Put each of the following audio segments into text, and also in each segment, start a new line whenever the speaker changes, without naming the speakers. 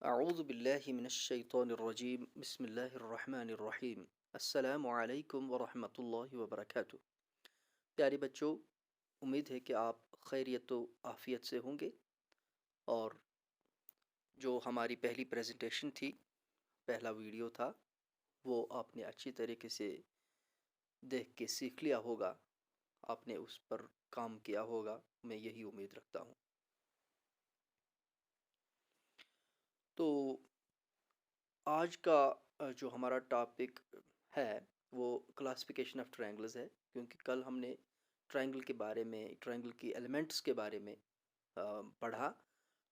अऊज़ु बिल्लाहि मिनश्शैतानिर्रजीम बिस्मिल्लाहिर्रहमानिर्रहीम अस्सलामु अलैकुम व रहमतुल्लाहि व बरकातुहू। प्यारे बच्चों, उम्मीद है कि आप खैरियत व आफ़ियत से होंगे और जो हमारी पहली प्रेजेंटेशन थी, पहला वीडियो था, वो आपने अच्छी तरीके से देख के सीख लिया होगा। आपने उस पर काम किया होगा, मैं यही उम्मीद रखता हूँ। तो आज का जो हमारा टॉपिक है वो क्लासिफिकेशन ऑफ ट्रायंगल्स है, क्योंकि कल हमने ट्रायंगल के बारे में, ट्रायंगल की एलिमेंट्स के बारे में पढ़ा।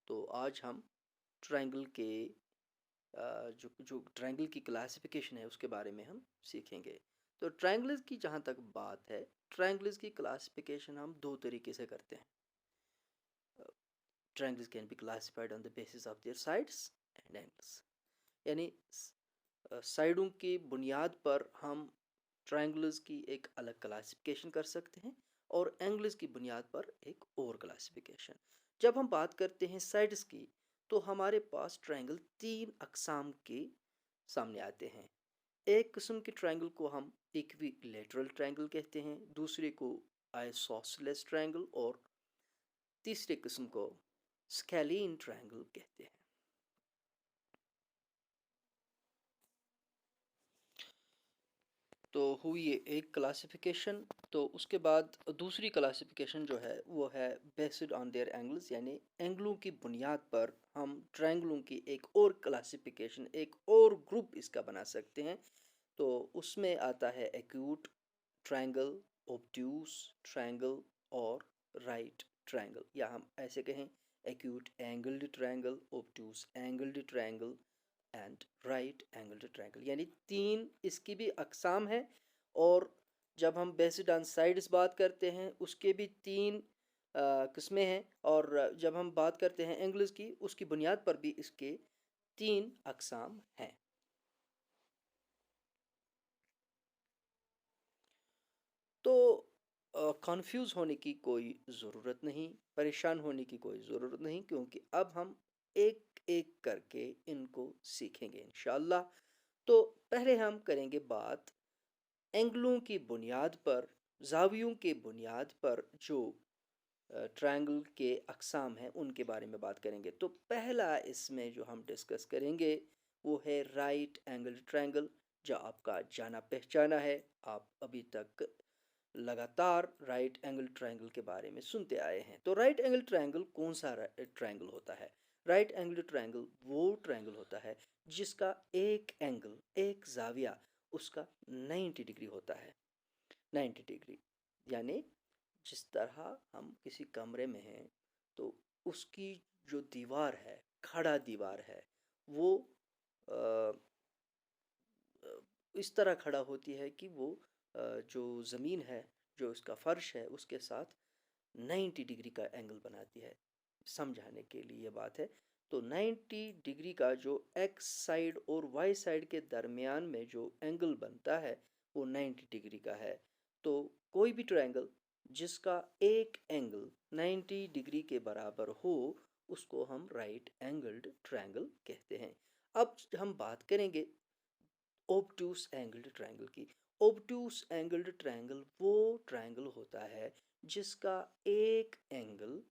तो आज हम ट्रायंगल के जो जो ट्रायंगल की क्लासिफिकेशन है उसके बारे में हम सीखेंगे। तो ट्रायंगल्स की जहाँ तक बात है, ट्रायंगल्स की क्लासिफिकेशन हम दो तरीके से करते हैं। Triangles can be classified on the basis of their sides and angles, यानी साइडों की बुनियाद पर हम ट्रायंगल्स की एक अलग क्लासिफिकेशन कर सकते हैं और एंगल्स की बुनियाद पर एक और क्लासिफिकेशन। जब हम बात करते हैं साइड्स की, तो हमारे पास ट्रायंगल तीन अकसाम के सामने आते हैं। एक किस्म के ट्रायंगल को हम इक्विलैटरल ट्रायंगल कहते हैं, दूसरे को आइसोसेलेस ट्रायंगल और तीसरे किस्म को स्केलीन ट्रायंगल कहते हैं। तो हुई ये एक क्लासिफिकेशन। तो उसके बाद दूसरी क्लासिफिकेशन जो है वो है बेस्ड ऑन देयर एंगल्स, यानी एंगलों की बुनियाद पर हम ट्रायंगलों की एक और क्लासिफिकेशन, एक और ग्रुप इसका बना सकते हैं। तो उसमें आता है एक्यूट ट्रायंगल, ऑब्ट्यूस ट्रायंगल और राइट ट्रायंगल, या हम ऐसे कहें acute angled triangle, obtuse angled triangle and right angled triangle, यानी तीन इसकी भी अकसाम है। और जब हम बेस्ड ऑन साइड्स बात करते हैं उसके भी तीन किस्में हैं, और जब हम बात करते हैं एंगल्स की, उसकी बुनियाद पर भी इसके तीन अकसाम हैं। तो कंफ्यूज होने की कोई ज़रूरत नहीं, परेशान होने की कोई ज़रूरत नहीं, क्योंकि अब हम एक एक करके इनको सीखेंगे इंशाल्लाह। तो पहले हम करेंगे बात एंगलों की बुनियाद पर, जावियों के बुनियाद पर जो ट्रायंगल के अकसाम हैं उनके बारे में बात करेंगे। तो पहला इसमें जो हम डिस्कस करेंगे वो है राइट एंगल ट्रायंगल, जो आपका जाना पहचाना है। आप अभी तक लगातार राइट एंगल ट्रायंगल के बारे में सुनते आए हैं। तो राइट एंगल ट्रायंगल कौन सा ट्रायंगल होता है? राइट एंगल ट्रायंगल वो ट्रायंगल होता है जिसका एक एंगल, एक जाविया उसका 90 डिग्री होता है। 90 डिग्री, यानी जिस तरह हम किसी कमरे में हैं तो उसकी जो दीवार है, खड़ा दीवार है, वो अ, इस तरह खड़ा होती है कि वो जो ज़मीन है, जो इसका फ़र्श है, उसके साथ 90 डिग्री का एंगल बनाती है। समझाने के लिए ये बात है। तो 90 डिग्री का जो एक्स साइड और वाई साइड के दरमियान में जो एंगल बनता है वो 90 डिग्री का है। तो कोई भी ट्रायंगल जिसका एक एंगल 90 डिग्री के बराबर हो उसको हम राइट एंगल्ड ट्रायंगल कहते हैं। अब हम बात करेंगे ओब्टूस एंगल्ड ट्रायंगल की। ओब्टूस एंगल्ड ट्रायंगल वो ट्रायंगल होता है जिसका एक एंगल,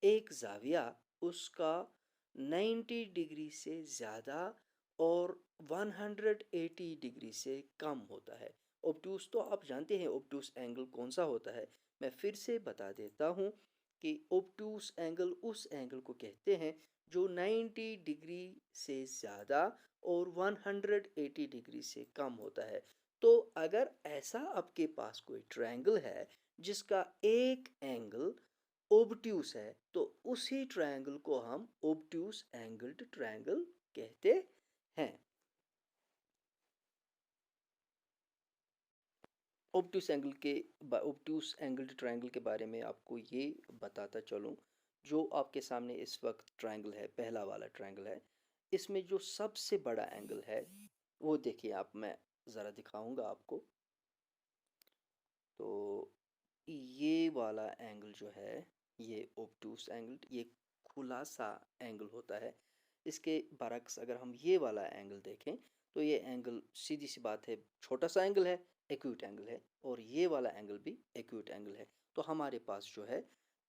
एक जाविया उसका 90 डिग्री से ज़्यादा और 180 डिग्री से कम होता है। ओब्टूस तो आप जानते हैं ओब्टूस एंगल कौन सा होता है। मैं फिर से बता देता हूँ कि ओब्टूस एंगल उस एंगल को कहते हैं जो 90 डिग्री से ज़्यादा और 180 डिग्री से कम होता है। तो अगर ऐसा आपके पास कोई ट्रायंगल है जिसका एक एंगल ओब्ट्यूस है, तो उसी ट्रायंगल को हम ओब्ट्यूस एंगल्ड ट्रायंगल कहते हैं। ओब्ट्यूस एंगल्ड ट्रायंगल के बारे में आपको ये बताता चलूँ, जो आपके सामने इस वक्त ट्रायंगल है, पहला वाला ट्रायंगल है, इसमें जो सबसे बड़ा एंगल है वो देखिए आप, मैं ज़रा दिखाऊंगा आपको। तो ये वाला एंगल जो है ये ओब्टूस एंगल, ये खुला सा एंगल होता है। इसके बरक्स अगर हम ये वाला एंगल देखें तो ये एंगल सीधी सी बात है छोटा सा एंगल है, एक्यूट एंगल है, और ये वाला एंगल भी एक्यूट एंगल है। तो हमारे पास जो है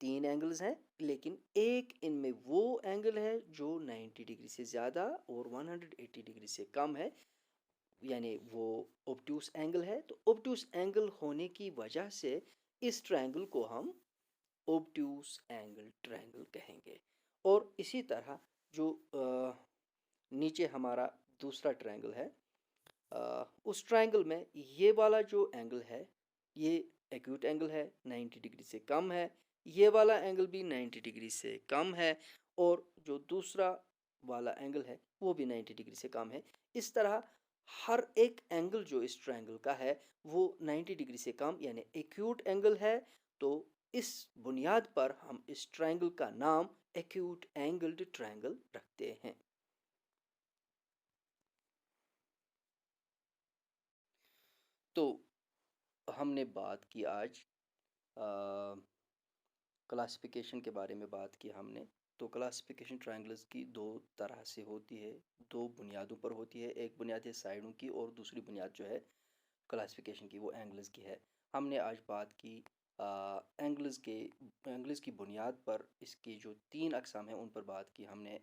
तीन एंगल्स हैं, लेकिन एक इनमें वो एंगल है जो 90 डिग्री से ज़्यादा और 180 डिग्री से कम है, यानी वो ऑब्ट्यूस एंगल है। तो ऑब्ट्यूस एंगल होने की वजह से इस ट्रायंगल को हम ऑब्ट्यूस एंगल ट्रायंगल कहेंगे। और इसी तरह जो नीचे हमारा दूसरा ट्रायंगल है, उस ट्रायंगल में ये वाला जो एंगल है ये एक्यूट एंगल है, 90 डिग्री से कम है। ये वाला एंगल भी 90 डिग्री से कम है, और जो दूसरा वाला एंगल है वो भी 90 डिग्री से कम है। इस तरह हर एक एंगल जो इस ट्रायंगल का है वो 90 डिग्री से कम यानी एक्यूट एंगल है। तो इस बुनियाद पर हम इस ट्रायंगल का नाम एक्यूट एंगल्ड ट्रायंगल रखते हैं। तो हमने बात की आज क्लासिफिकेशन के बारे में बात की हमने। तो क्लासिफिकेशन ट्रायंगल्स की दो तरह से होती है, दो बुनियादों पर होती है। एक बुनियाद है साइडों की, और दूसरी बुनियाद जो है क्लासिफिकेशन की वो एंगल्स की है। हमने आज बात की एंगल्स की बुनियाद पर इसकी जो तीन अकसाम हैं उन पर बात की हमने।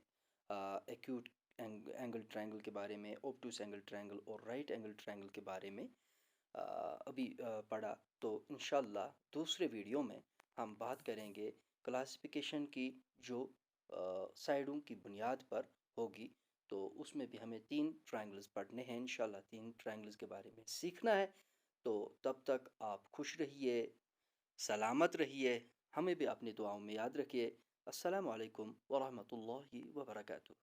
एक्यूट एंगल ट्रायंगल के बारे में, ऑब्टूस एंगल ट्रायंगल और राइट एंगल ट्रायंगल के बारे में अभी पढ़ा। तो इंशाल्लाह दूसरे वीडियो में हम बात करेंगे क्लासिफिकेशन की जो साइडों की बुनियाद पर होगी। तो उसमें भी हमें तीन ट्रायंगल्स पढ़ने हैं इंशाल्लाह, तीन ट्रायंगल्स के बारे में सीखना है। तो तब तक आप खुश रहिए, सलामत रहिए, हमें भी अपनी दुआओं में याद रखिए। अस्सलामु अलैकुम वरहमतुल्लाहि वबरकातुहू।